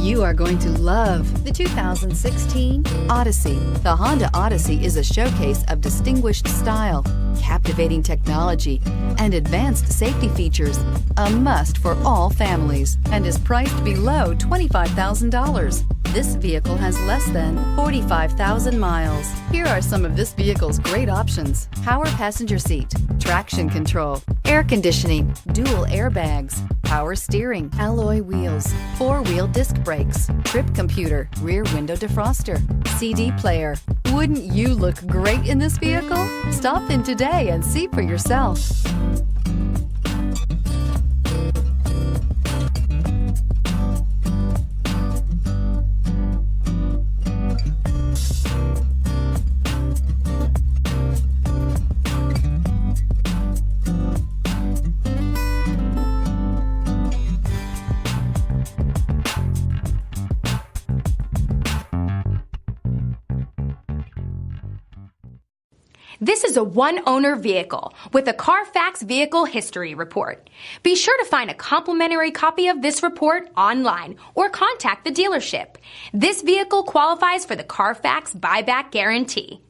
You are going to love the 2016 Odyssey. The Honda Odyssey is a showcase of distinguished style, captivating technology, and advanced safety features. A must for all families and is priced below $25,000. This vehicle has less than 45,000 miles. Here are some of this vehicle's great options: power passenger seat, traction control, air conditioning, dual airbags, power steering, alloy wheels, four-wheel disc brakes, trip computer, rear window defroster, CD player. Wouldn't you look great in this vehicle? Stop in today and see for yourself. This is a one-owner vehicle with a Carfax Vehicle History Report. Be sure to find a complimentary copy of this report online or contact the dealership. This vehicle qualifies for the Carfax Buyback Guarantee.